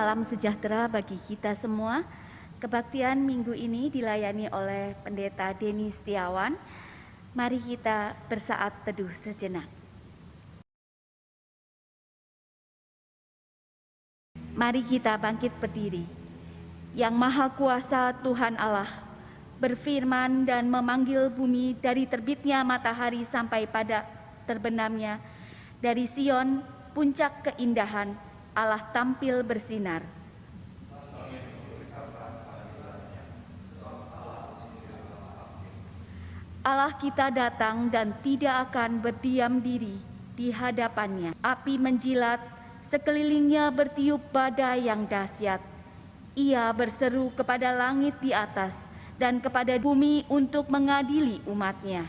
Salam sejahtera bagi kita semua. Kebaktian minggu ini dilayani oleh Pendeta Denny Setiawan. Mari kita bersaat teduh sejenak. Mari kita bangkit berdiri. Yang Maha Kuasa Tuhan Allah berfirman dan memanggil bumi dari terbitnya matahari sampai pada terbenamnya. Dari Sion, puncak keindahan, Allah tampil bersinar. Allah kita datang dan tidak akan berdiam diri di hadapannya. Api menjilat, sekelilingnya bertiup badai yang dahsyat. Ia berseru kepada langit di atas dan kepada bumi untuk mengadili umatnya.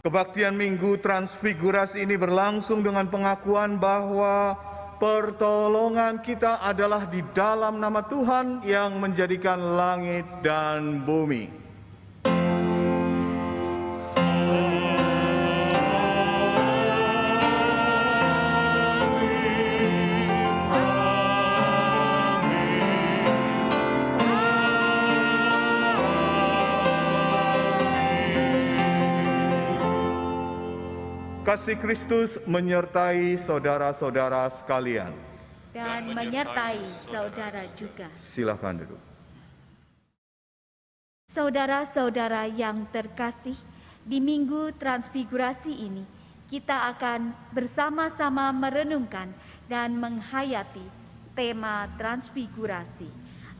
Kebaktian Minggu Transfigurasi ini berlangsung dengan pengakuan bahwa pertolongan kita adalah di dalam nama Tuhan yang menjadikan langit dan bumi. Kasih Kristus menyertai saudara-saudara sekalian. Dan menyertai saudara juga. Silakan duduk. Saudara-saudara yang terkasih, di Minggu Transfigurasi ini, kita akan bersama-sama merenungkan dan menghayati tema transfigurasi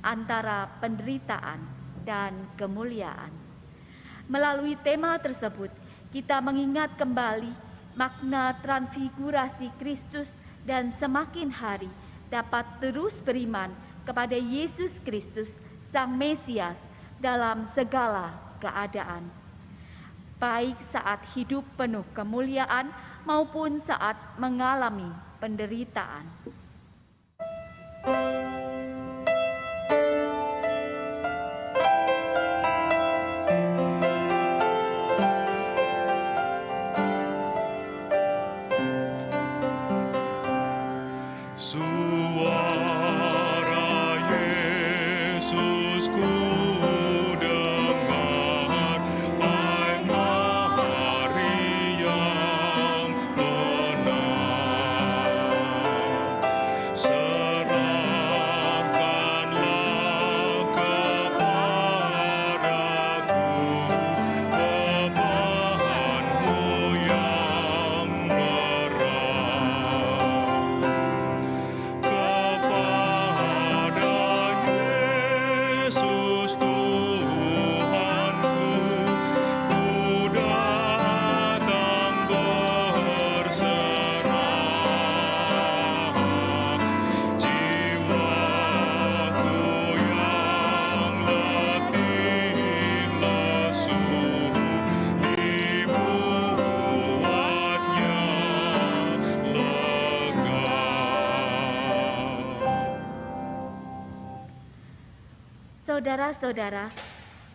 antara penderitaan dan kemuliaan. Melalui tema tersebut, kita mengingat kembali makna transfigurasi Kristus dan semakin hari dapat terus beriman kepada Yesus Kristus, Sang Mesias, dalam segala keadaan. Baik saat hidup penuh kemuliaan maupun saat mengalami penderitaan. Saudara-saudara,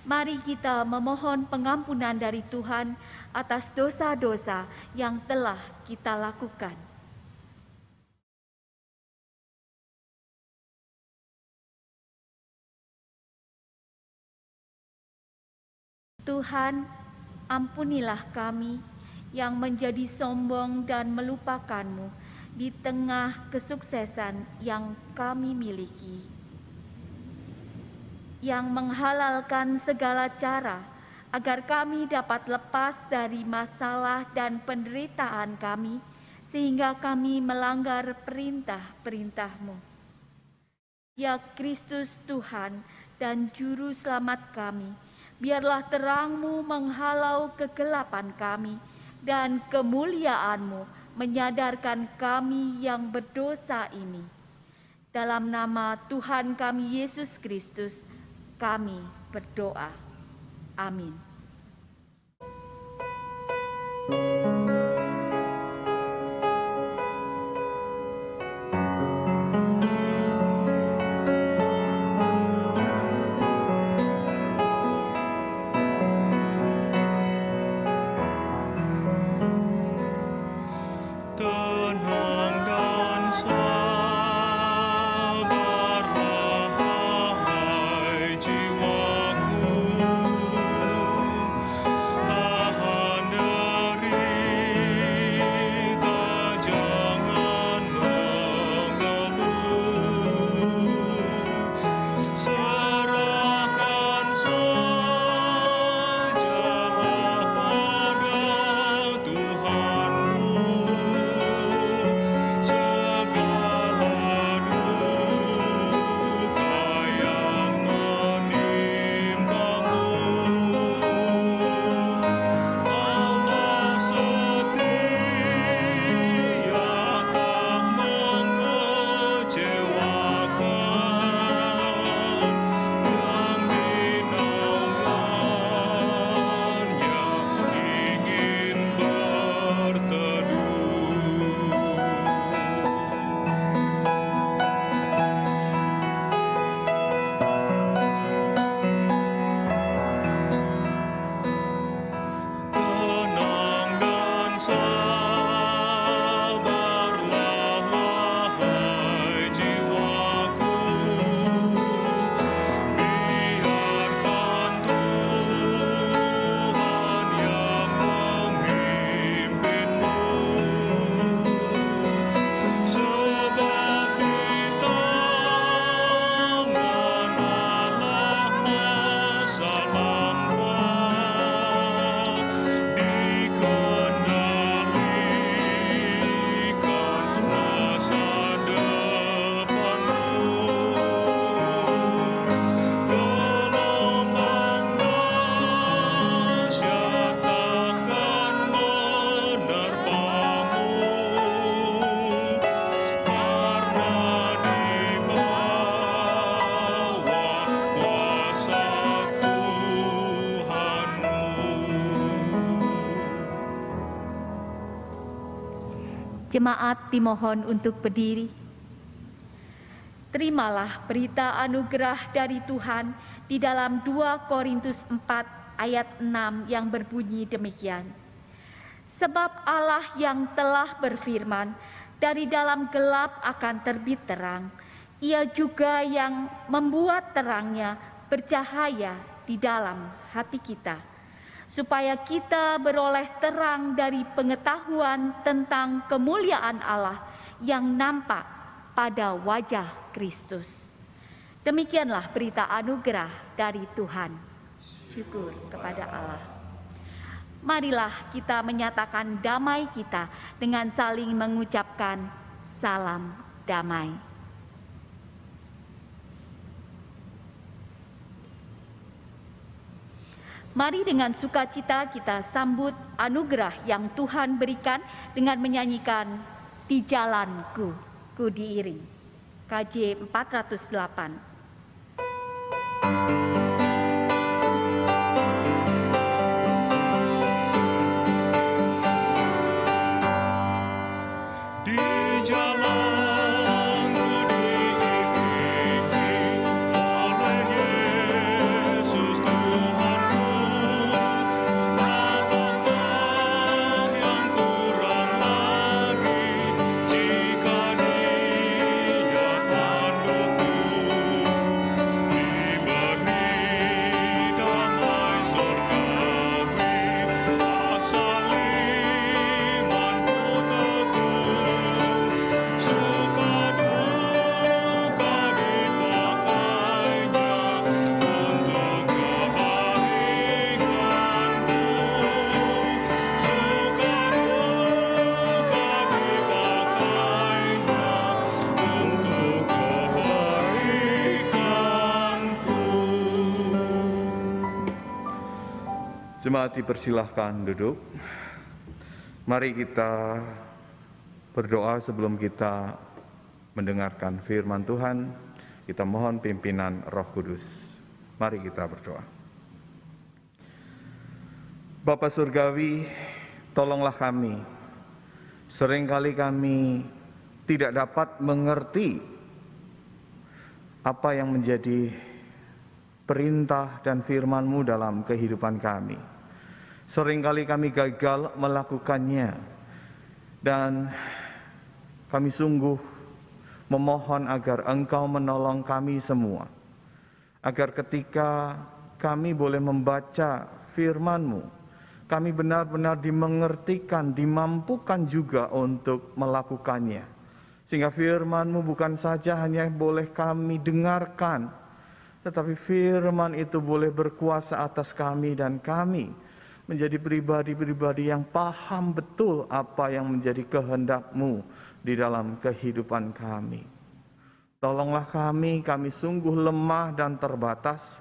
mari kita memohon pengampunan dari Tuhan atas dosa-dosa yang telah kita lakukan. Tuhan, ampunilah kami yang menjadi sombong dan melupakan-Mu di tengah kesuksesan yang kami miliki, yang menghalalkan segala cara agar kami dapat lepas dari masalah dan penderitaan kami, sehingga kami melanggar perintah-perintah-Mu. Ya Kristus Tuhan dan Juru Selamat kami, biarlah terang-Mu menghalau kegelapan kami dan kemuliaan-Mu menyadarkan kami yang berdosa ini. Dalam nama Tuhan kami Yesus Kristus, kami berdoa. Amin. Tenang dan sabarlah, hai jiwaku, tahan derita, jangan mengeluh, serahkan sajalah pada Tuhanmu segala duka yang menimbamu. Allah setia, tak mengecewakan, yang dinaungannya ingin berteduh. Tenang dan sabarlah, hai jiwaku, biarkan Tuhan yang memimpinmu, sebab di tangan Allah masa lampau dikendalikan masa depanmu. Gelombang dahsyat takkan menerpamu, karena di bawah kuasa Tuhanmu. Jemaat dimohon untuk berdiri. Terimalah berita anugerah dari Tuhan di dalam 2 Korintus 4 ayat 6 yang berbunyi demikian. Sebab Allah yang telah berfirman, dari dalam gelap akan terbit terang, Ia juga yang membuat terangnya bercahaya di dalam hati kita, supaya kita beroleh terang dari pengetahuan tentang kemuliaan Allah yang nampak pada wajah Kristus. Demikianlah berita anugerah dari Tuhan. Syukur kepada Allah. Marilah kita menyatakan damai kita dengan saling mengucapkan salam damai. Mari dengan sukacita kita sambut anugerah yang Tuhan berikan dengan menyanyikan Di Jalanku, ku diiring. KJ 408. Di jalanku diiringi oleh Jemaat dipersilahkan duduk. Mari kita berdoa sebelum kita mendengarkan firman Tuhan. Kita mohon pimpinan Roh Kudus. Mari kita berdoa. Bapa Surgawi, tolonglah kami. Seringkali kami tidak dapat mengerti apa yang menjadi perintah dan firman-Mu dalam kehidupan kami. Seringkali kami gagal melakukannya, dan kami sungguh memohon agar Engkau menolong kami semua, agar ketika kami boleh membaca firman-Mu, kami benar-benar dimengertikan, dimampukan juga untuk melakukannya. Sehingga firman-Mu bukan saja hanya boleh kami dengarkan, tetapi firman itu boleh berkuasa atas kami dan kami menjadi pribadi-pribadi yang paham betul apa yang menjadi kehendak-Mu di dalam kehidupan kami. Tolonglah kami sungguh lemah dan terbatas.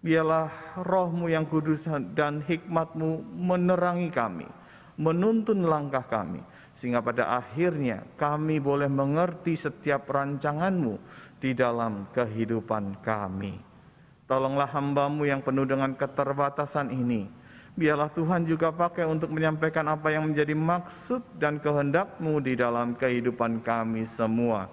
Biarlah Roh-Mu yang kudus dan hikmat-Mu menerangi kami, menuntun langkah kami, sehingga pada akhirnya kami boleh mengerti setiap rancangan-Mu di dalam kehidupan kami. Tolonglah hamba-Mu yang penuh dengan keterbatasan ini. Biarlah Tuhan juga pakai untuk menyampaikan apa yang menjadi maksud dan kehendak-Mu di dalam kehidupan kami semua.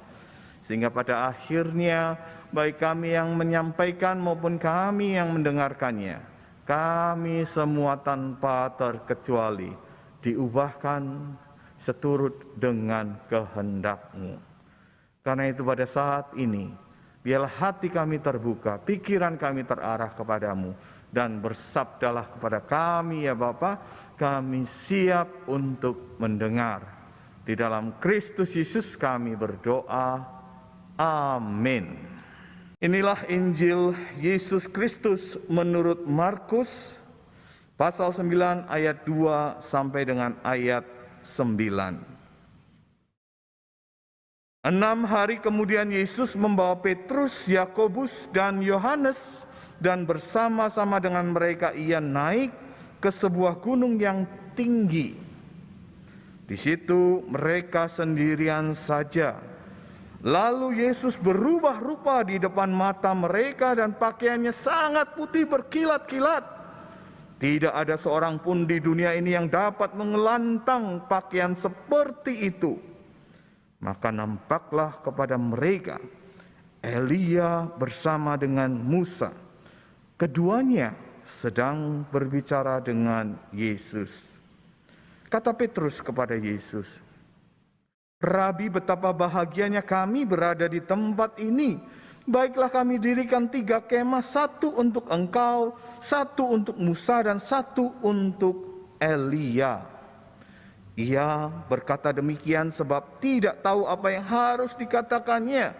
Sehingga pada akhirnya baik kami yang menyampaikan maupun kami yang mendengarkannya, kami semua tanpa terkecuali diubahkan seturut dengan kehendak-Mu. Karena itu pada saat ini, biarlah hati kami terbuka, pikiran kami terarah kepadamu, dan bersabdalah kepada kami ya Bapa, kami siap untuk mendengar. Di dalam Kristus Yesus kami berdoa, amin. Inilah Injil Yesus Kristus menurut Markus, pasal 9 ayat 2 sampai dengan ayat 9. 6 hari kemudian Yesus membawa Petrus, Yakobus, dan Yohanes, dan bersama-sama dengan mereka ia naik ke sebuah gunung yang tinggi. Di situ mereka sendirian saja. Lalu Yesus berubah rupa di depan mata mereka dan pakaiannya sangat putih berkilat-kilat. Tidak ada seorang pun di dunia ini yang dapat mengelantang pakaian seperti itu. Maka nampaklah kepada mereka Elia bersama dengan Musa. Keduanya sedang berbicara dengan Yesus. Kata Petrus kepada Yesus, Rabi, betapa bahagianya kami berada di tempat ini. Baiklah kami dirikan 3 kemah, 1 untuk engkau, 1 untuk Musa, dan 1 untuk Elia. Ia berkata demikian sebab tidak tahu apa yang harus dikatakannya,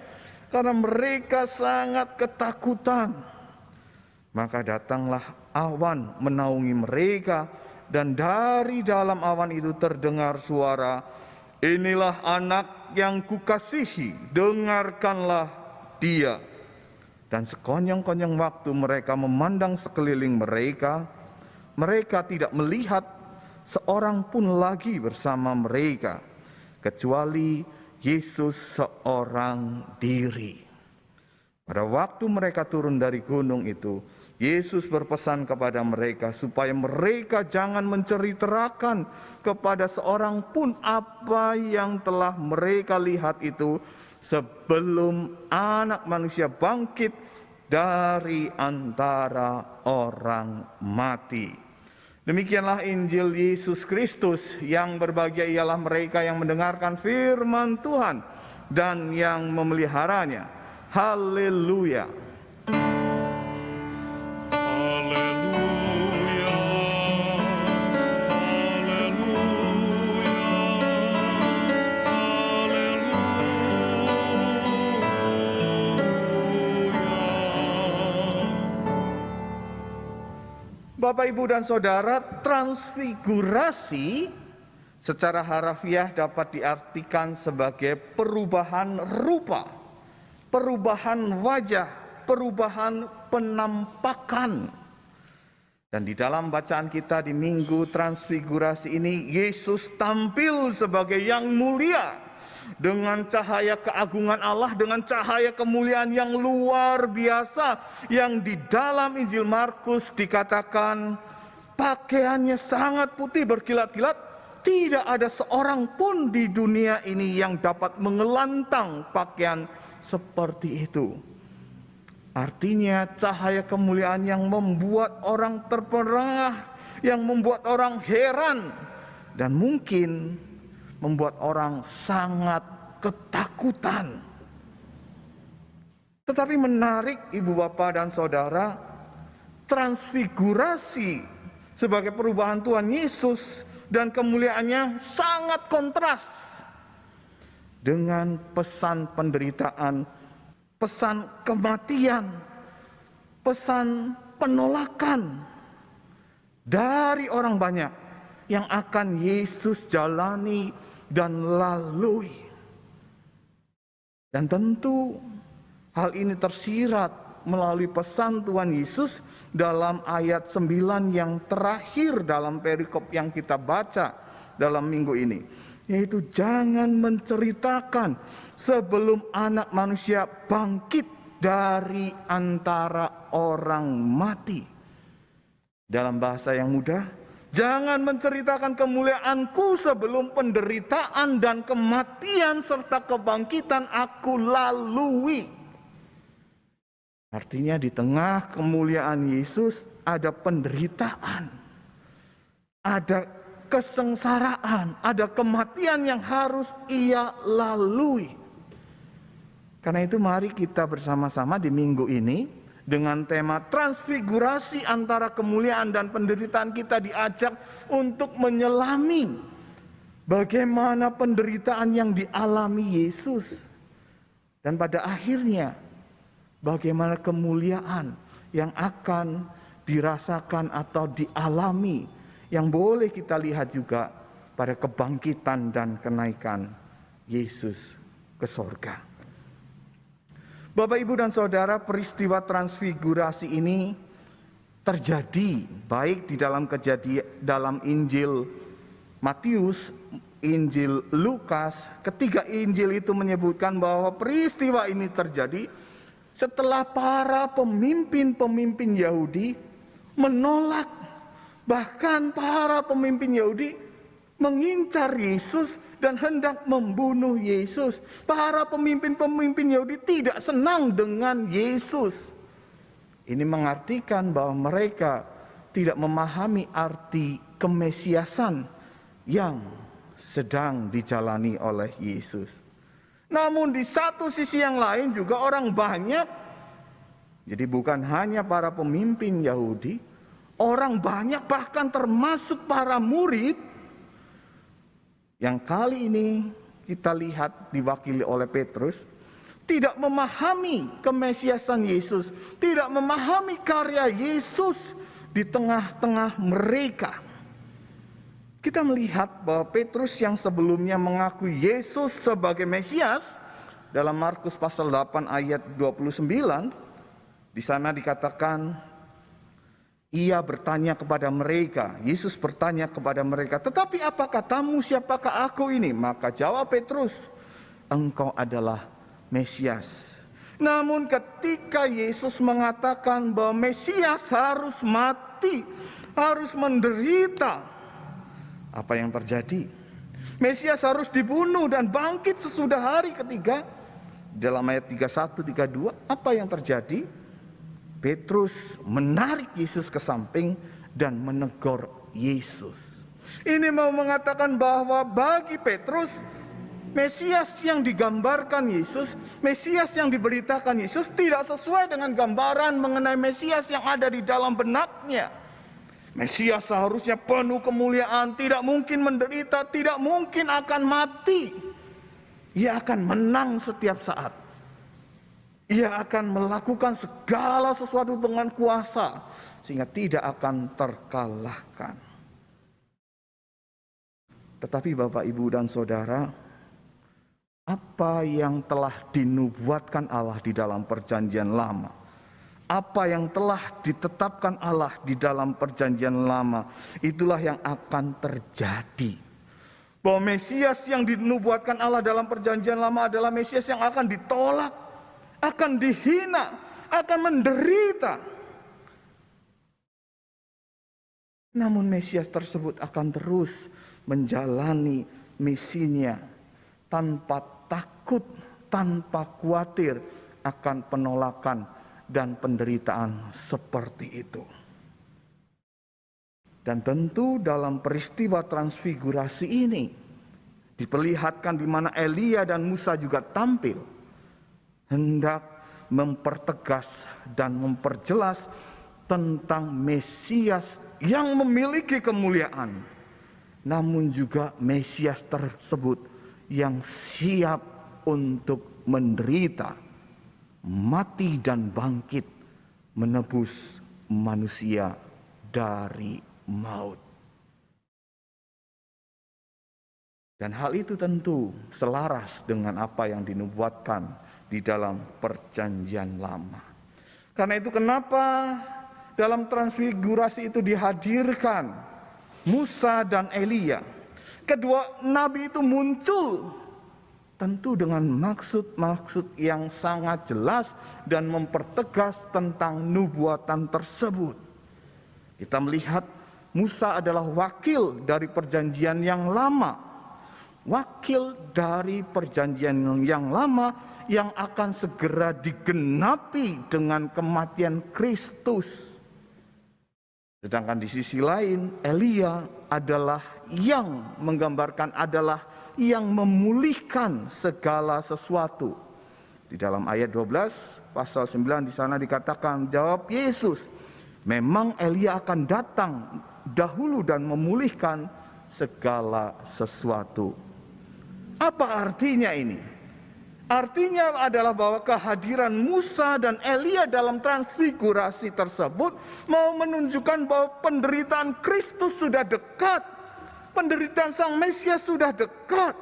karena mereka sangat ketakutan. Maka datanglah awan menaungi mereka, dan dari dalam awan itu terdengar suara, inilah anak yang kukasihi, dengarkanlah dia. Dan sekonyong-konyong waktu mereka memandang sekeliling mereka, mereka tidak melihat seorang pun lagi bersama mereka, kecuali Yesus seorang diri. Pada waktu mereka turun dari gunung itu, Yesus berpesan kepada mereka supaya mereka jangan menceritakan kepada seorang pun apa yang telah mereka lihat itu sebelum Anak Manusia bangkit dari antara orang mati. Demikianlah Injil Yesus Kristus. Yang berbahagia ialah mereka yang mendengarkan firman Tuhan dan yang memeliharanya. Haleluya. Haleluya, haleluya, haleluya. Bapak, Ibu, dan Saudara, transfigurasi secara harafiah dapat diartikan sebagai perubahan rupa, perubahan wajah, perubahan penampakan. Dan di dalam bacaan kita di Minggu Transfigurasi ini, Yesus tampil sebagai yang mulia dengan cahaya keagungan Allah, dengan cahaya kemuliaan yang luar biasa, yang di dalam Injil Markus dikatakan pakaiannya sangat putih berkilat-kilat. Tidak ada seorang pun di dunia ini yang dapat mengelantang pakaian seperti itu. Artinya cahaya kemuliaan yang membuat orang terperangah, yang membuat orang heran, dan mungkin membuat orang sangat ketakutan. Tetapi menarik Ibu Bapak dan Saudara, transfigurasi sebagai perubahan Tuhan Yesus dan kemuliaannya sangat kontras dengan pesan penderitaan, pesan kematian, pesan penolakan dari orang banyak yang akan Yesus jalani dan lalui. Dan tentu hal ini tersirat melalui pesan Tuhan Yesus dalam ayat 9 yang terakhir dalam perikop yang kita baca dalam minggu ini, yaitu jangan menceritakan sebelum anak manusia bangkit dari antara orang mati. Dalam bahasa yang mudah, jangan menceritakan kemuliaanku sebelum penderitaan dan kematian serta kebangkitan aku lalui. Artinya di tengah kemuliaan Yesus ada penderitaan, ada kesengsaraan, ada kematian yang harus ia lalui. Karena itu mari kita bersama-sama di minggu ini dengan tema transfigurasi antara kemuliaan dan penderitaan, kita diajak untuk menyelami bagaimana penderitaan yang dialami Yesus. Dan pada akhirnya bagaimana kemuliaan yang akan dirasakan atau dialami, yang boleh kita lihat juga pada kebangkitan dan kenaikan Yesus ke sorga. Bapak, Ibu, dan Saudara, peristiwa transfigurasi ini terjadi baik di dalam Injil Matius, Injil Lukas. Ketiga Injil itu menyebutkan bahwa peristiwa ini terjadi setelah para pemimpin-pemimpin Yahudi menolak, bahkan para pemimpin Yahudi mengincar Yesus dan hendak membunuh Yesus. Para pemimpin-pemimpin Yahudi tidak senang dengan Yesus. Ini mengartikan bahwa mereka tidak memahami arti kemesiasan yang sedang dijalani oleh Yesus. Namun di satu sisi yang lain juga orang banyak, jadi bukan hanya para pemimpin Yahudi, orang banyak bahkan termasuk para murid yang kali ini kita lihat diwakili oleh Petrus, tidak memahami kemesiasan Yesus, tidak memahami karya Yesus di tengah-tengah mereka. Kita melihat bahwa Petrus yang sebelumnya mengakui Yesus sebagai Mesias, dalam Markus pasal 8 ayat 29, di sana dikatakan, ia bertanya kepada mereka, Yesus bertanya kepada mereka, tetapi apa katamu, siapakah aku ini? Maka jawab Petrus, engkau adalah Mesias. Namun ketika Yesus mengatakan bahwa Mesias harus mati, harus menderita, apa yang terjadi? Mesias harus dibunuh dan bangkit sesudah hari ketiga. Dalam ayat 31, 32, apa yang terjadi? Petrus menarik Yesus ke samping dan menegur Yesus. Ini mau mengatakan bahwa bagi Petrus, Mesias yang digambarkan Yesus, Mesias yang diberitakan Yesus tidak sesuai dengan gambaran mengenai Mesias yang ada di dalam benaknya. Mesias seharusnya penuh kemuliaan, tidak mungkin menderita, tidak mungkin akan mati. Ia akan menang setiap saat. Ia akan melakukan segala sesuatu dengan kuasa sehingga tidak akan terkalahkan. Tetapi Bapak, Ibu, dan Saudara, apa yang telah dinubuatkan Allah di dalam Perjanjian Lama, Apa yang telah ditetapkan Allah di dalam perjanjian lama, itulah yang akan terjadi. Bahwa Mesias yang dinubuatkan Allah dalam perjanjian lama adalah Mesias yang akan ditolak, akan dihina, akan menderita. Namun Mesias tersebut akan terus menjalani misinya tanpa takut, tanpa khawatir akan penolakan dan penderitaan seperti itu. Dan tentu dalam peristiwa transfigurasi ini diperlihatkan di mana Elia dan Musa juga tampil, hendak mempertegas dan memperjelas tentang Mesias yang memiliki kemuliaan, namun juga Mesias tersebut yang siap untuk menderita, mati dan bangkit, menebus manusia dari maut. Dan hal itu tentu selaras dengan apa yang dinubuatkan di dalam perjanjian lama. Karena itu kenapa dalam transfigurasi itu dihadirkan Musa dan Elia. Kedua nabi itu muncul tentu dengan maksud-maksud yang sangat jelas dan mempertegas tentang nubuatan tersebut. Kita melihat Musa adalah wakil dari perjanjian yang lama. Wakil dari perjanjian yang lama yang akan segera digenapi dengan kematian Kristus. Sedangkan di sisi lain, Elia adalah yang menggambarkan adalah yang memulihkan segala sesuatu. Di dalam ayat 12 pasal 9 di sana dikatakan, jawab Yesus, memang Elia akan datang dahulu dan memulihkan segala sesuatu. Apa artinya ini? Artinya adalah bahwa kehadiran Musa dan Elia dalam transfigurasi tersebut mau menunjukkan bahwa penderitaan Kristus sudah dekat. Penderitaan Sang Mesias sudah dekat.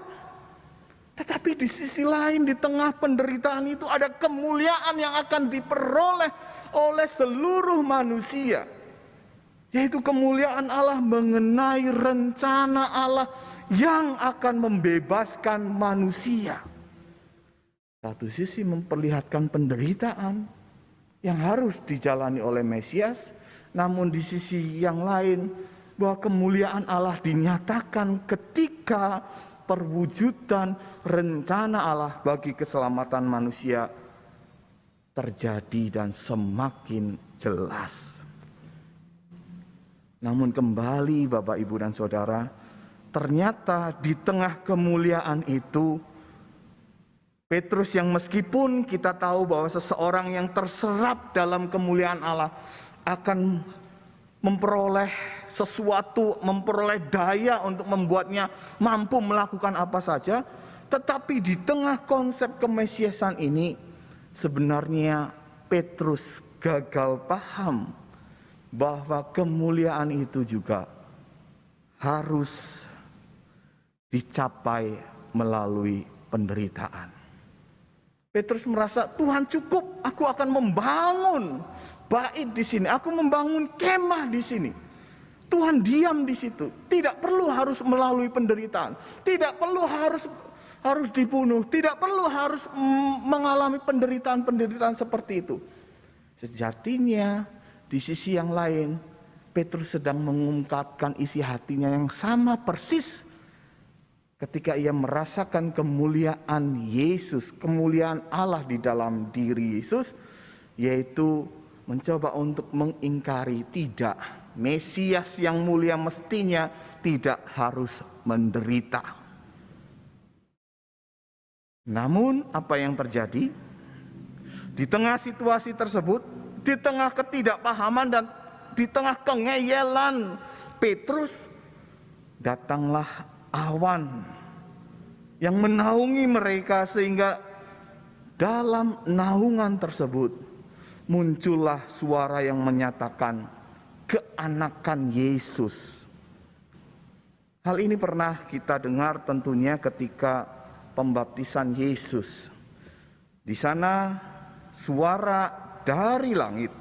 Tetapi di sisi lain, di tengah penderitaan itu ada kemuliaan yang akan diperoleh oleh seluruh manusia. Yaitu kemuliaan Allah mengenai rencana Allah yang akan membebaskan manusia. Satu sisi memperlihatkan penderitaan yang harus dijalani oleh Mesias, namun di sisi yang lain bahwa kemuliaan Allah dinyatakan ketika perwujudan rencana Allah bagi keselamatan manusia terjadi dan semakin jelas. Namun kembali Bapak, Ibu, dan Saudara, ternyata di tengah kemuliaan itu, Petrus yang meskipun kita tahu bahwa seseorang yang terserap dalam kemuliaan Allah akan memperoleh sesuatu, memperoleh daya untuk membuatnya mampu melakukan apa saja, tetapi di tengah konsep kemesiasan ini sebenarnya Petrus gagal paham bahwa kemuliaan itu juga harus dicapai melalui penderitaan. Petrus merasa, Tuhan cukup, aku akan membangun bait di sini, aku membangun kemah di sini. Tuhan diam di situ, tidak perlu harus melalui penderitaan, tidak perlu harus dibunuh, tidak perlu harus mengalami penderitaan-penderitaan seperti itu. Sejatinya di sisi yang lain, Petrus sedang mengungkapkan isi hatinya yang sama persis ketika ia merasakan kemuliaan Yesus, kemuliaan Allah di dalam diri Yesus, yaitu mencoba untuk mengingkari tidak, Mesias yang mulia mestinya tidak harus menderita. Namun apa yang terjadi? Di tengah situasi tersebut, di tengah ketidakpahaman dan di tengah kengeyelan Petrus, datanglah awan yang menaungi mereka sehingga dalam naungan tersebut muncullah suara yang menyatakan keanakan Yesus. Hal ini pernah kita dengar tentunya ketika pembaptisan Yesus. Di sana suara dari langit,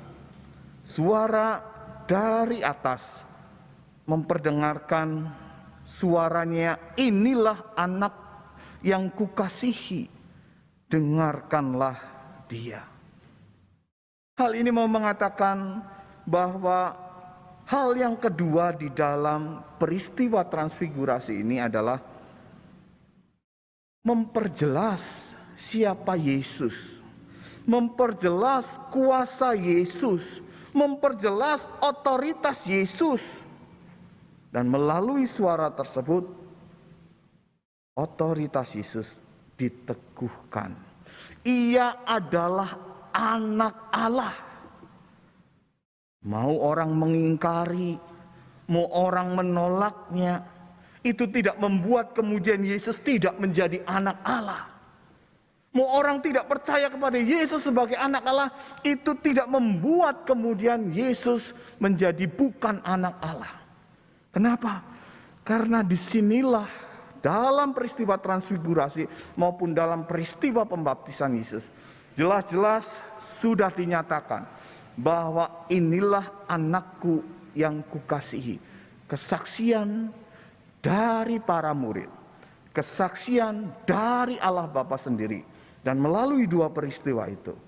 suara dari atas memperdengarkan suaranya, "Inilah anak yang kukasihi, dengarkanlah dia." Hal ini mau mengatakan bahwa hal yang kedua di dalam peristiwa transfigurasi ini adalah memperjelas siapa Yesus, memperjelas kuasa Yesus, memperjelas otoritas Yesus. Dan melalui suara tersebut, otoritas Yesus diteguhkan. Ia adalah anak Allah. Mau orang mengingkari, mau orang menolaknya, itu tidak membuat kemudian Yesus tidak menjadi anak Allah. Mau orang tidak percaya kepada Yesus sebagai anak Allah, itu tidak membuat kemudian Yesus menjadi bukan anak Allah. Kenapa? Karena disinilah dalam peristiwa transfigurasi maupun dalam peristiwa pembaptisan Yesus, jelas-jelas sudah dinyatakan bahwa inilah anakku yang kukasihi. Kesaksian dari para murid, kesaksian dari Allah Bapa sendiri. Dan melalui dua peristiwa itu,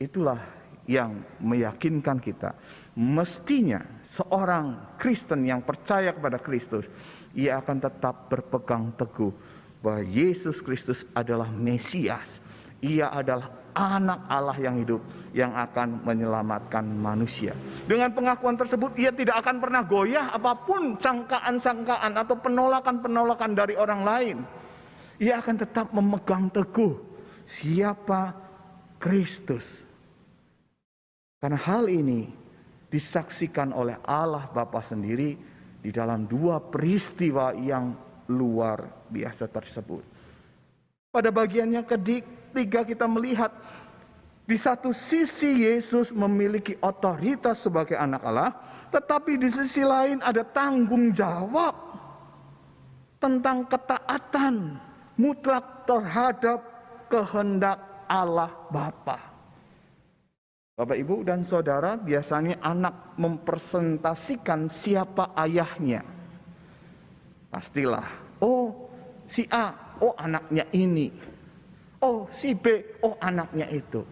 itulah yang meyakinkan kita. Mestinya seorang Kristen yang percaya kepada Kristus, ia akan tetap berpegang teguh bahwa Yesus Kristus adalah Mesias. Ia adalah anak Allah yang hidup yang akan menyelamatkan manusia. Dengan pengakuan tersebut, ia tidak akan pernah goyah apapun sangkaan-sangkaan atau penolakan-penolakan dari orang lain. Ia akan tetap memegang teguh siapa Kristus. Karena hal ini disaksikan oleh Allah Bapa sendiri di dalam dua peristiwa yang luar biasa tersebut. Pada bagian yang ketiga kita melihat di satu sisi Yesus memiliki otoritas sebagai anak Allah, tetapi di sisi lain ada tanggung jawab tentang ketaatan mutlak terhadap kehendak Allah Bapa. Bapak, Ibu, dan Saudara, biasanya anak mempresentasikan siapa ayahnya. Pastilah, oh si A, oh anaknya ini. Oh si B, oh anaknya itu.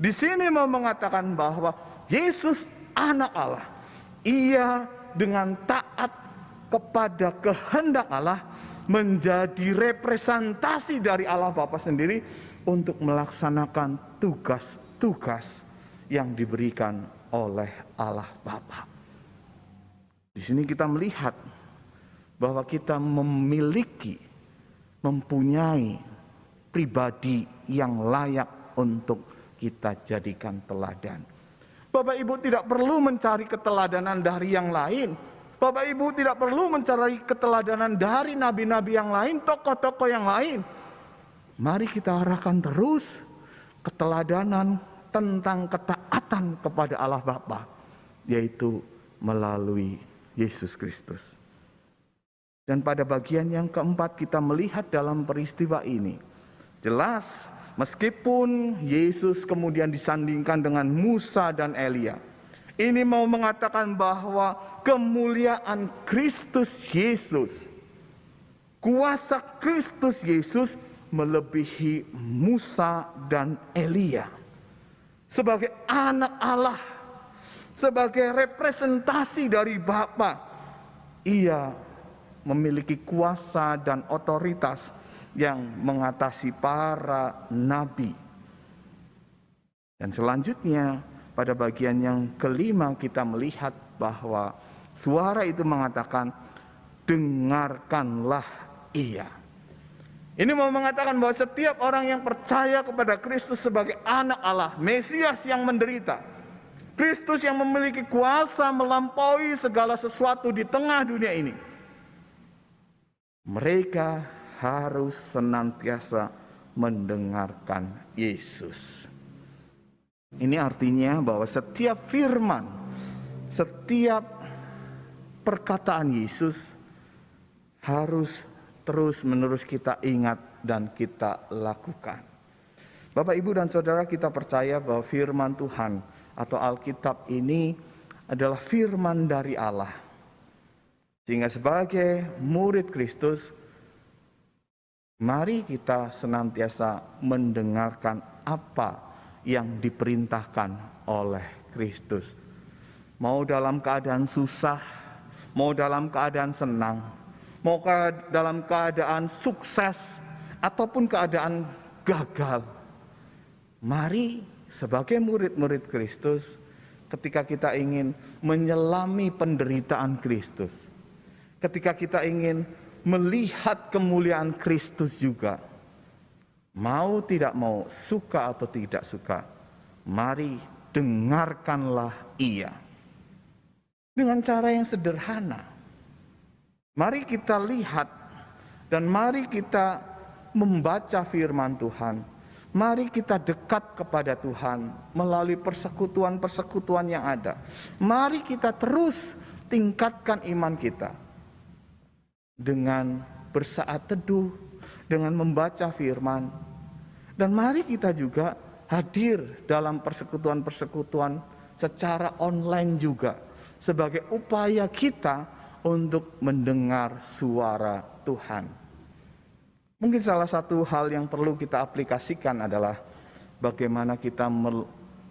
Di sini mau mengatakan bahwa Yesus anak Allah. Ia dengan taat kepada kehendak Allah menjadi representasi dari Allah Bapa sendiri untuk melaksanakan tugas-tugas yang diberikan oleh Allah Bapa. Di sini kita melihat bahwa kita mempunyai pribadi yang layak untuk kita jadikan teladan. Bapak Ibu tidak perlu mencari keteladanan dari yang lain. Bapak Ibu tidak perlu mencari keteladanan dari nabi-nabi yang lain, tokoh-tokoh yang lain. Mari kita arahkan terus keteladanan tentang ketaatan kepada Allah Bapa, yaitu melalui Yesus Kristus. Dan pada bagian yang keempat kita melihat dalam peristiwa ini, jelas meskipun Yesus kemudian disandingkan dengan Musa dan Elia, ini mau mengatakan bahwa kemuliaan Kristus Yesus, kuasa Kristus Yesus melebihi Musa dan Elia. Sebagai anak Allah, sebagai representasi dari Bapa, ia memiliki kuasa dan otoritas yang mengatasi para nabi. Dan selanjutnya pada bagian yang kelima kita melihat bahwa suara itu mengatakan, dengarkanlah ia. Ini mau mengatakan bahwa setiap orang yang percaya kepada Kristus sebagai anak Allah, Mesias yang menderita, Kristus yang memiliki kuasa melampaui segala sesuatu di tengah dunia ini, mereka harus senantiasa mendengarkan Yesus. Ini artinya bahwa setiap firman, setiap perkataan Yesus harus terus-menerus kita ingat dan kita lakukan. Bapak, Ibu, dan Saudara, kita percaya bahwa firman Tuhan atau Alkitab ini adalah firman dari Allah. Sehingga sebagai murid Kristus, mari kita senantiasa mendengarkan apa yang diperintahkan oleh Kristus. Mau dalam keadaan susah, mau dalam keadaan senang, mau dalam keadaan sukses, ataupun keadaan gagal. Mari sebagai murid-murid Kristus, ketika kita ingin menyelami penderitaan Kristus, ketika kita ingin melihat kemuliaan Kristus juga, mau tidak mau, suka atau tidak suka, mari dengarkanlah Ia. Dengan cara yang sederhana, mari kita lihat dan mari kita membaca firman Tuhan. Mari kita dekat kepada Tuhan melalui persekutuan-persekutuan yang ada. Mari kita terus tingkatkan iman kita dengan bersaat teduh, dengan membaca firman. Dan mari kita juga hadir dalam persekutuan-persekutuan secara online juga, sebagai upaya kita untuk mendengar suara Tuhan. Mungkin salah satu hal yang perlu kita aplikasikan adalah bagaimana kita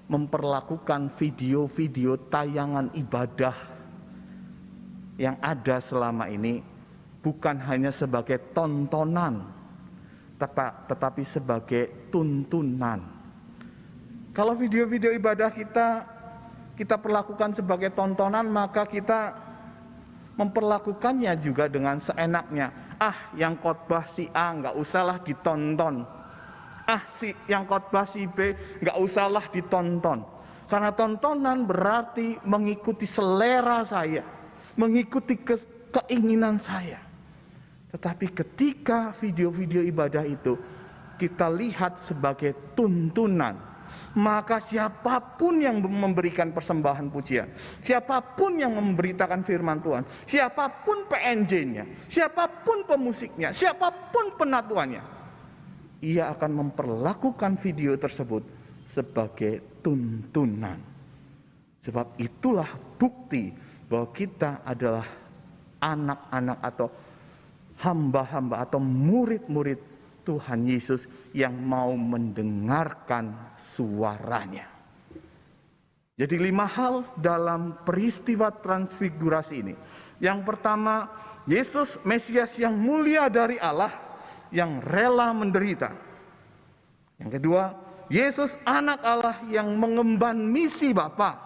memperlakukan video-video tayangan ibadah yang ada selama ini bukan hanya sebagai tontonan, tetapi sebagai tuntunan. Kalau video-video ibadah kita perlakukan sebagai tontonan, maka kita memperlakukannya juga dengan seenaknya. Yang khotbah si A nggak usahlah ditonton. Yang khotbah si B nggak usahlah ditonton. Karena tontonan berarti mengikuti selera saya, mengikuti keinginan saya. Tetapi ketika video-video ibadah itu kita lihat sebagai tuntunan, maka siapapun yang memberikan persembahan pujian, siapapun yang memberitakan firman Tuhan, siapapun PNJ-nya, siapapun pemusiknya, siapapun penatuannya, ia akan memperlakukan video tersebut sebagai tuntunan. Sebab itulah bukti bahwa kita adalah anak-anak atau hamba-hamba atau murid-murid Tuhan Yesus yang mau mendengarkan suaranya. Jadi 5 hal dalam peristiwa transfigurasi ini. Yang pertama, Yesus Mesias yang mulia dari Allah yang rela menderita. Yang kedua, Yesus anak Allah yang mengemban misi Bapa.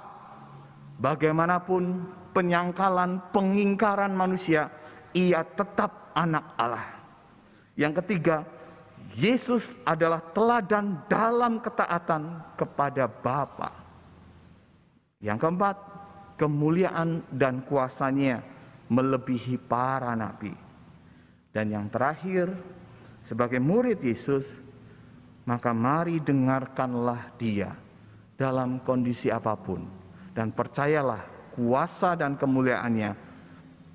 Bagaimanapun penyangkalan, pengingkaran manusia, ia tetap anak Allah. Yang ketiga, Yesus adalah teladan dalam ketaatan kepada Bapa. Yang keempat, kemuliaan dan kuasanya melebihi para nabi. Dan yang terakhir, sebagai murid Yesus, maka mari dengarkanlah Dia dalam kondisi apapun. Dan percayalah, kuasa dan kemuliaannya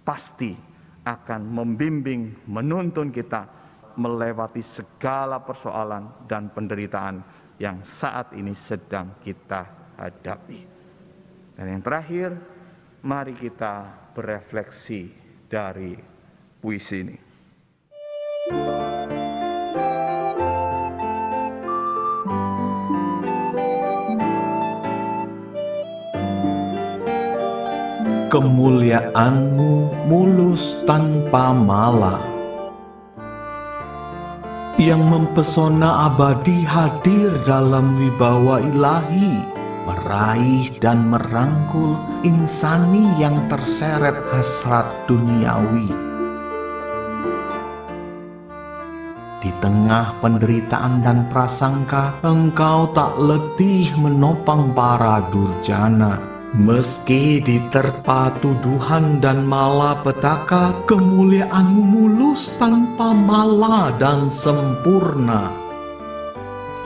pasti akan membimbing, menuntun kita melewati segala persoalan dan penderitaan yang saat ini sedang kita hadapi. Dan yang terakhir, mari kita berefleksi dari puisi ini. Kemuliaan-Mu mulus tanpa mala, yang mempesona abadi hadir dalam wibawa ilahi, meraih dan merangkul insani yang terseret hasrat duniawi. Di tengah penderitaan dan prasangka, Engkau tak letih menopang para durjana. Meski diterpa tuduhan dan malapetaka, kemuliaan-Mu mulus tanpa mala dan sempurna.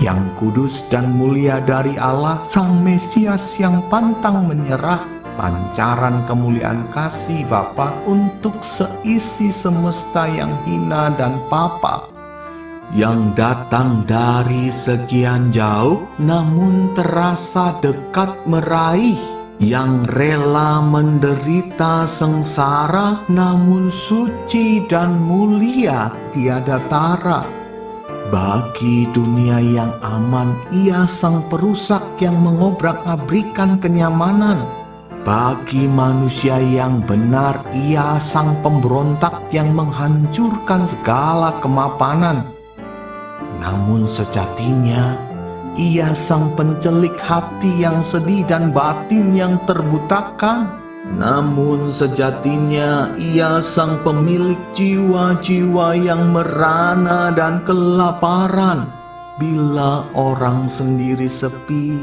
Yang kudus dan mulia dari Allah, Sang Mesias yang pantang menyerah, pancaran kemuliaan kasih Bapa untuk seisi semesta yang hina dan papa. yang datang dari sekian jauh namun terasa dekat meraih, yang rela menderita sengsara namun suci dan mulia tiada tara. Bagi dunia yang aman, ia sang perusak yang mengobrak-abrikan kenyamanan. Bagi manusia yang benar, ia sang pemberontak yang menghancurkan segala kemapanan. Namun sejatinya, ia sang pencelik hati yang sedih dan batin yang terbutakan. Namun sejatinya ia sang pemilik jiwa-jiwa yang merana dan kelaparan. Bila orang sendiri sepi,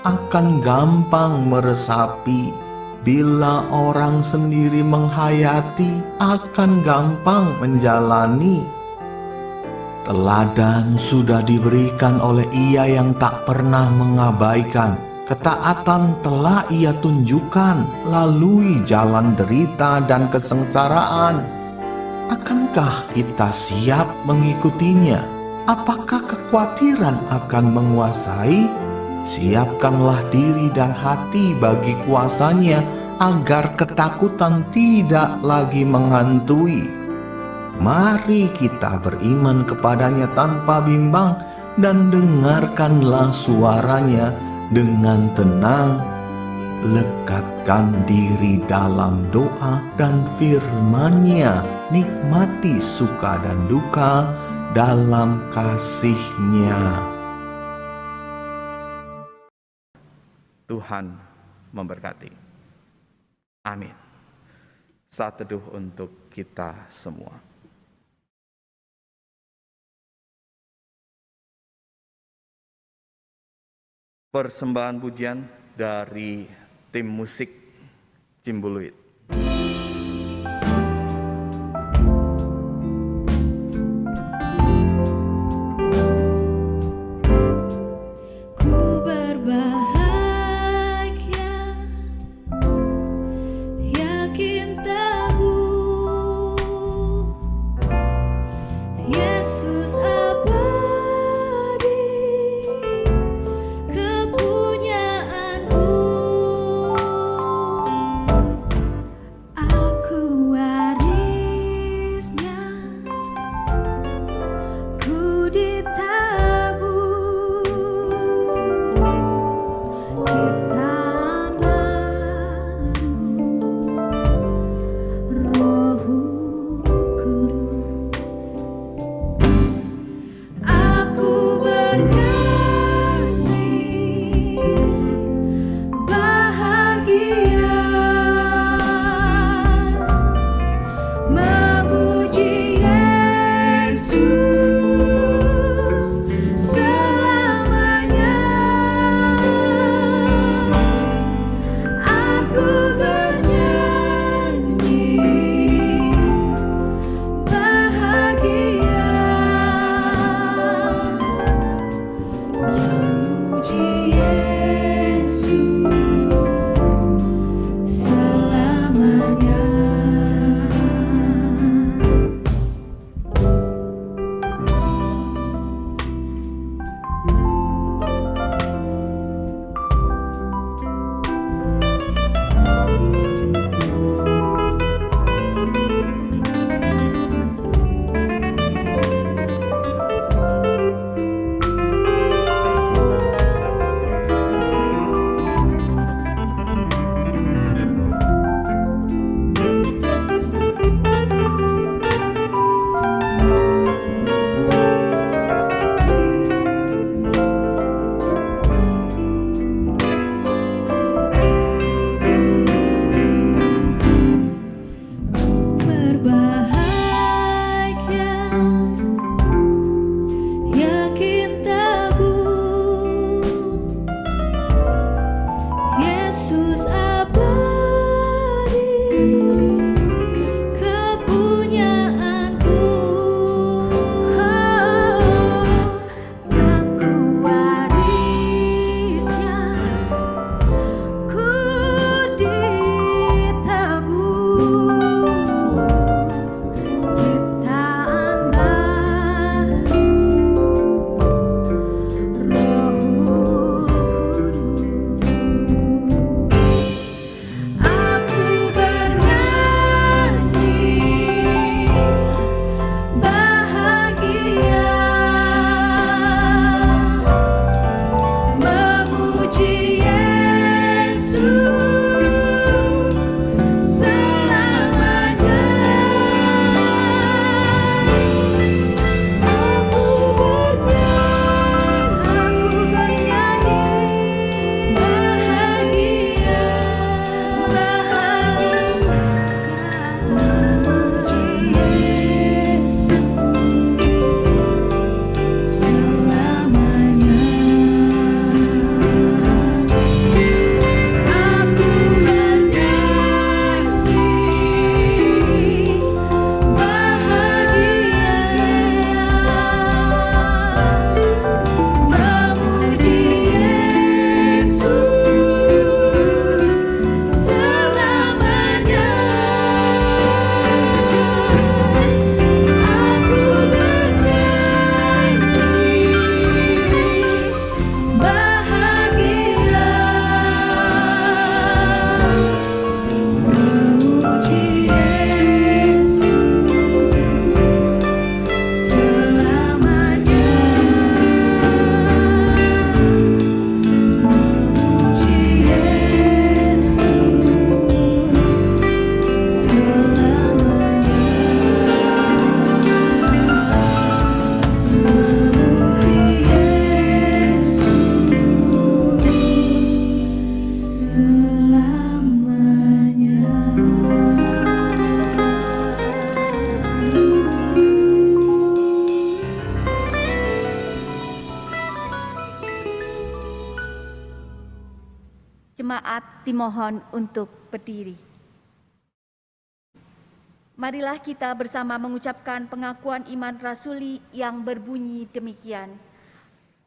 akan gampang meresapi. Bila orang sendiri menghayati, akan gampang menjalani. Teladan sudah diberikan oleh ia yang tak pernah mengabaikan. Ketaatan telah ia tunjukkan, lalui jalan derita dan kesengsaraan. Akankah kita siap mengikutinya? Apakah kekhawatiran akan menguasai? Siapkanlah diri dan hati bagi kuasanya, agar ketakutan tidak lagi menghantui. Mari kita beriman kepadanya tanpa bimbang, dan dengarkanlah suaranya dengan tenang. Lekatkan diri dalam doa dan firman-Nya, nikmati suka dan duka dalam kasih-Nya. Tuhan memberkati. Amin. Saat teduh untuk kita semua. Persembahan pujian dari tim musik Cimbuluit. Ku berbahagia, yakin tahu Yesus abadi, kepunyaanku. dimohon untuk berdiri. Marilah kita bersama mengucapkan pengakuan iman rasuli yang berbunyi demikian.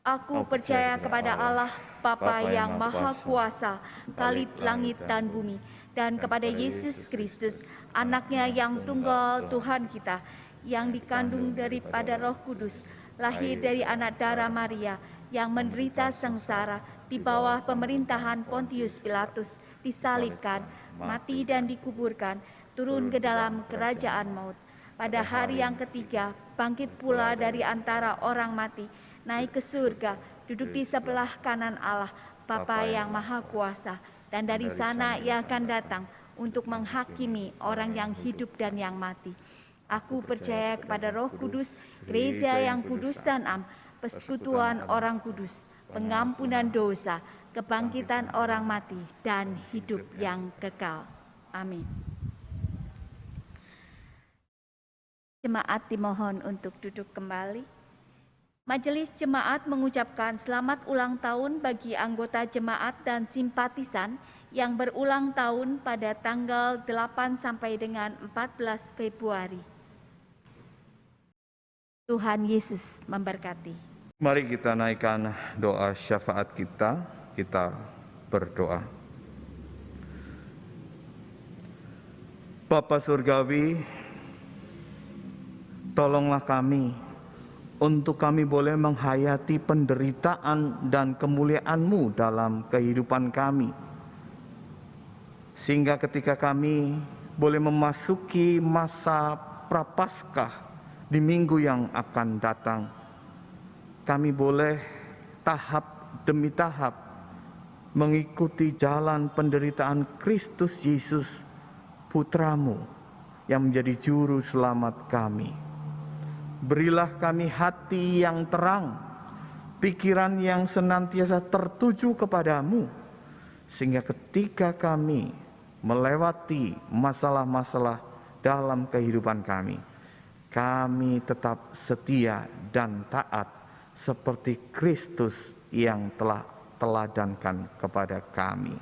Aku percaya kepada Allah, Bapa yang Maha Kuasa, Khalid langit dan bumi, dan kepada Yesus Kristus, anaknya yang tunggal Tuhan kita, yang dikandung daripada Roh Kudus, lahir dari anak darah Maria, yang menderita sengsara di bawah pemerintahan Pontius Pilatus, disalibkan, mati dan dikuburkan, turun ke dalam kerajaan maut. Pada hari yang ketiga, bangkit pula dari antara orang mati, naik ke surga, duduk di sebelah kanan Allah, Bapa yang Maha Kuasa, dan dari sana Ia akan datang untuk menghakimi orang yang hidup dan yang mati. Aku percaya kepada Roh Kudus, gereja yang kudus dan am, persekutuan orang kudus, pengampunan dosa, kebangkitan orang mati, dan hidup yang kekal. Amin. Jemaat dimohon untuk duduk kembali. Majelis Jemaat mengucapkan selamat ulang tahun bagi anggota jemaat dan simpatisan yang berulang tahun pada tanggal 8 sampai dengan 14 Februari. Tuhan Yesus memberkati. Mari kita naikkan doa syafaat kita berdoa. Bapa Surgawi, tolonglah kami untuk kami boleh menghayati penderitaan dan kemuliaan-Mu dalam kehidupan kami. Sehingga ketika kami boleh memasuki masa Prapaskah di minggu yang akan datang, kami boleh tahap demi tahap mengikuti jalan penderitaan Kristus Yesus, Putra-Mu yang menjadi juru selamat kami. Berilah kami hati yang terang, pikiran yang senantiasa tertuju kepadamu, sehingga ketika kami melewati masalah-masalah dalam kehidupan kami tetap setia dan taat seperti Kristus yang telah teladankan kepada kami.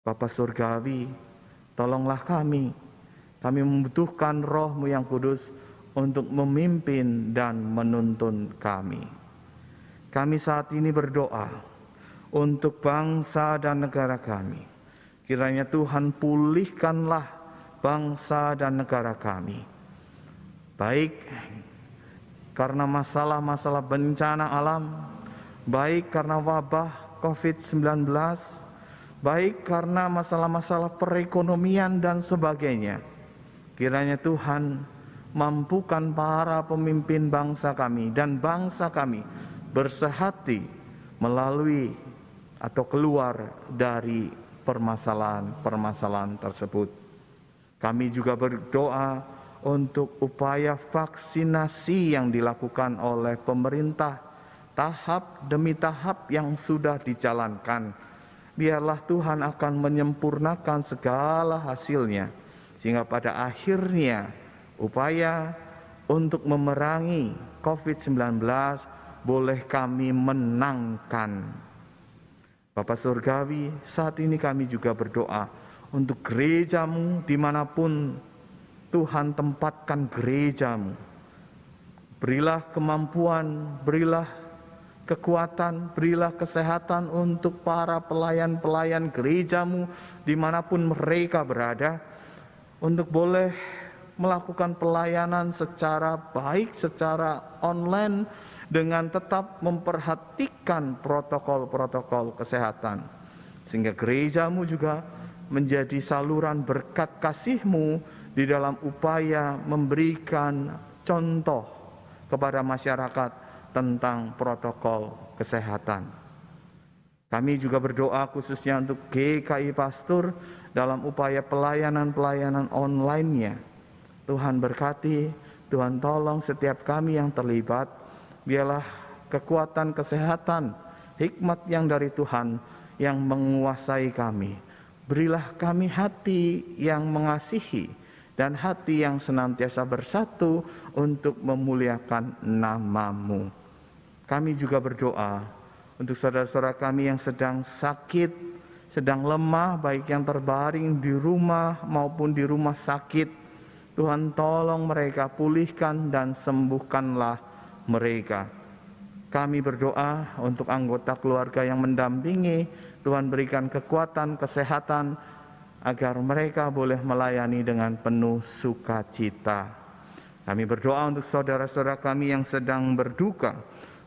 Bapa Surgawi, tolonglah kami membutuhkan Roh-Mu yang kudus untuk memimpin dan menuntun kami. Kami saat ini berdoa untuk bangsa dan negara kami. Kiranya Tuhan pulihkanlah bangsa dan negara kami. Baik karena masalah-masalah bencana alam, baik karena wabah COVID-19, baik karena masalah-masalah perekonomian dan sebagainya. Kiranya Tuhan mampukan para pemimpin bangsa kami dan bangsa kami bersehati melalui atau keluar dari permasalahan-permasalahan tersebut. Kami juga berdoa untuk upaya vaksinasi yang dilakukan oleh pemerintah tahap demi tahap yang sudah dijalankan. Biarlah Tuhan akan menyempurnakan segala hasilnya, sehingga pada akhirnya upaya untuk memerangi COVID-19 boleh kami menangkan. Bapa Surgawi, saat ini kami juga berdoa untuk gereja-Mu dimanapun Tuhan tempatkan gereja-Mu. Berilah kemampuan, berilah kekuatan, berilah kesehatan untuk para pelayan-pelayan gereja-Mu dimanapun mereka berada, untuk boleh melakukan pelayanan secara baik, secara online, dengan tetap memperhatikan protokol-protokol kesehatan. Sehingga gereja-Mu juga menjadi saluran berkat kasih-Mu di dalam upaya memberikan contoh kepada masyarakat tentang protokol kesehatan. Kami juga berdoa khususnya untuk GKI Pastur dalam upaya pelayanan-pelayanan online-nya. Tuhan berkati, Tuhan tolong setiap kami yang terlibat. Biarlah kekuatan kesehatan, hikmat yang dari Tuhan yang menguasai kami. Berilah kami hati yang mengasihi dan hati yang senantiasa bersatu untuk memuliakan nama-Mu. Kami juga berdoa untuk saudara-saudara kami yang sedang sakit, sedang lemah, baik yang terbaring di rumah maupun di rumah sakit. Tuhan tolong mereka, pulihkan dan sembuhkanlah mereka. Kami berdoa untuk anggota keluarga yang mendampingi, Tuhan berikan kekuatan, kesehatan, agar mereka boleh melayani dengan penuh sukacita. Kami berdoa untuk saudara-saudara kami yang sedang berduka,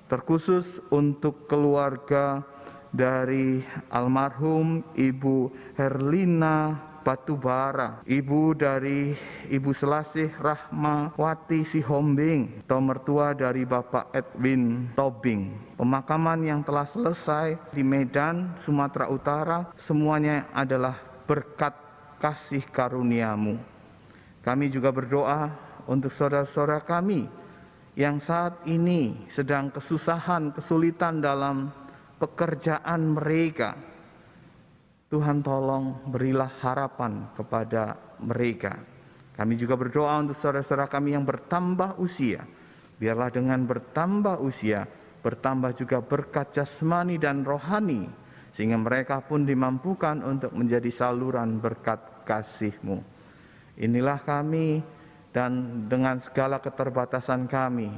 terkhusus untuk keluarga dari almarhum Ibu Herlina Batubara, ibu dari Ibu Selasih Rahmawati Sihombing, atau mertua dari Bapak Edwin Tobing. Pemakaman yang telah selesai di Medan, Sumatera Utara, semuanya adalah berkat kasih karunia-Mu. Kami juga berdoa untuk saudara-saudara kami yang saat ini sedang kesusahan, kesulitan dalam pekerjaan mereka. Tuhan tolong berilah harapan kepada mereka. Kami juga berdoa untuk saudara-saudara kami yang bertambah usia. Biarlah dengan bertambah usia, bertambah juga berkat jasmani dan rohani, sehingga mereka pun dimampukan untuk menjadi saluran berkat kasih-Mu. Inilah kami, dan dengan segala keterbatasan kami,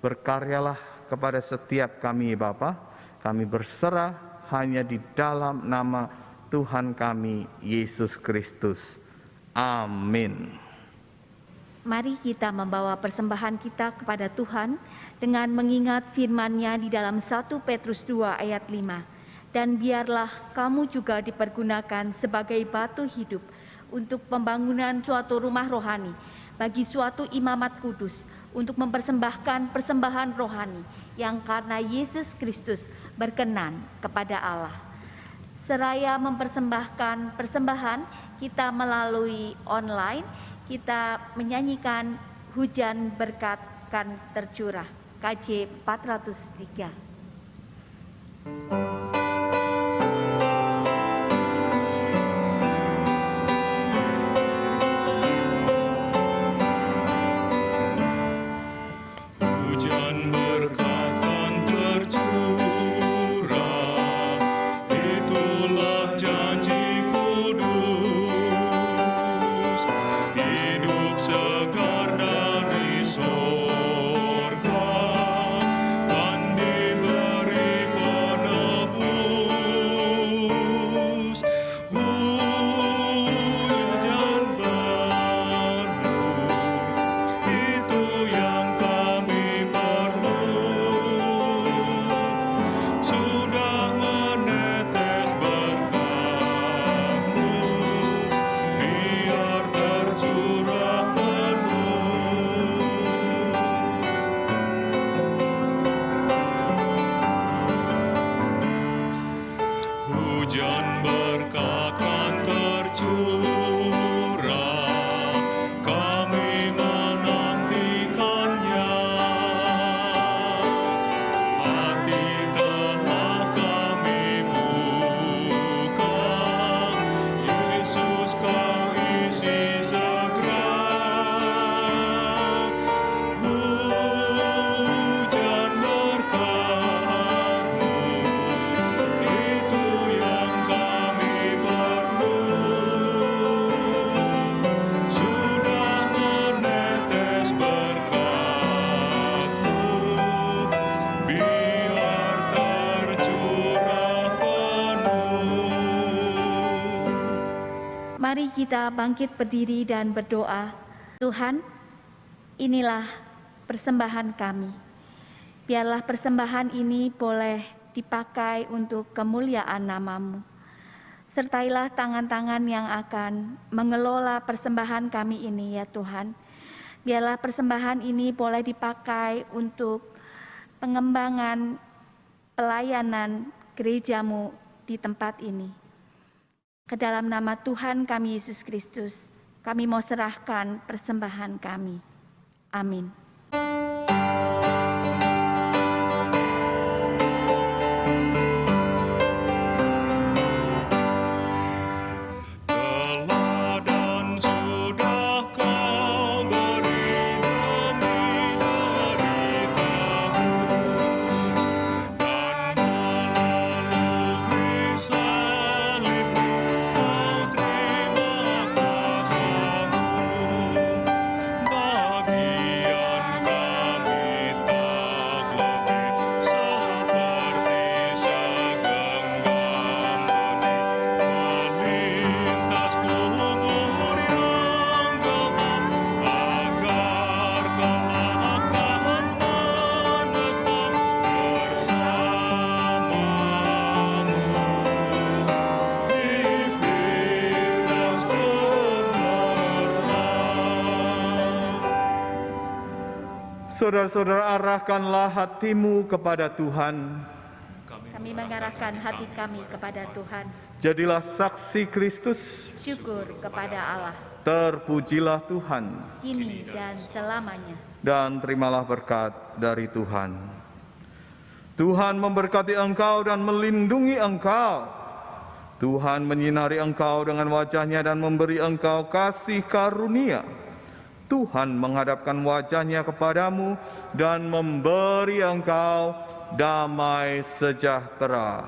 berkaryalah kepada setiap kami Bapa. Kami berserah hanya di dalam nama Tuhan kami, Yesus Kristus. Amin. Mari kita membawa persembahan kita kepada Tuhan dengan mengingat firman-Nya di dalam 1 Petrus 2 ayat 5. Dan biarlah kamu juga dipergunakan sebagai batu hidup untuk pembangunan suatu rumah rohani, bagi suatu imamat kudus, untuk mempersembahkan persembahan rohani yang karena Yesus Kristus berkenan kepada Allah. Seraya mempersembahkan persembahan kita melalui online, kita menyanyikan Hujan Berkat Kan Tercurah, KJ 403. Hujan berkat kan tercurah, itulah janji kudus, hidup segar dari sorga, kan diberi penebus. Hujan penuh, itu yang kami perlu, sudah menetes berkat-Mu, biar tercurah penuh. Hujan berkat kan tercurah, kami menantikannya. Hati telah kami buka, Yesus Kau isi segera. Hujan berkat-Mu, itu yang kami perlu, sudah menetes berkat-Mu, biar tercurah penuh. Mari kita bangkit berdiri dan berdoa. Tuhan, inilah persembahan kami. Biarlah persembahan ini boleh dipakai untuk kemuliaan nama-Mu. Sertailah tangan-tangan yang akan mengelola persembahan kami ini ya Tuhan. Biarlah persembahan ini boleh dipakai untuk pengembangan pelayanan gereja-Mu di tempat ini. Ke dalam nama Tuhan kami Yesus Kristus, kami mau serahkan persembahan kami. Amin. Teladan sudah Kau beri demi derita-Mu, dan melalui salib Saudara-saudara, arahkanlah hatimu kepada Tuhan. Kami mengarahkan hati kami kepada Tuhan. Jadilah saksi Kristus. Syukur kepada Allah, Terpujilah Tuhan. kini dan selamanya. Dan terimalah berkat dari Tuhan. Tuhan memberkati engkau dan melindungi engkau. Tuhan menyinari engkau dengan wajah-Nya dan memberi engkau kasih karunia. Tuhan menghadapkan wajah-Nya kepadamu dan memberi engkau damai sejahtera.